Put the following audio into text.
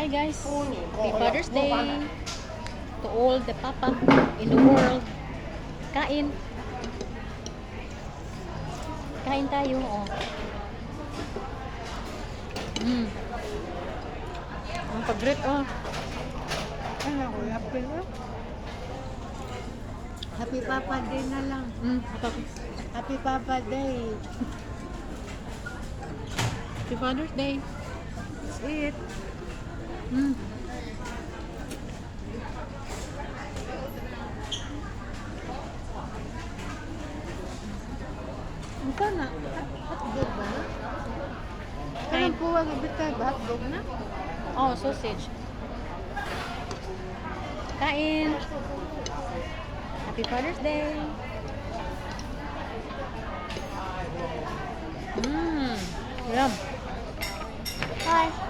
Hi guys, happy Father's Day to all the papa in the world. Kain. Kain tayo, oh. Ang pag-greet, oh. Ano ko, happy na? Happy Papa Day na lang. Happy Papa Day. Happy Father's Day. Eat. Ito na. Hotdog ba na? Kain. Anong puwag ibitay ba? Hotdog na? Oh, sausage. Kain. Happy Father's Day. Yum. Hi.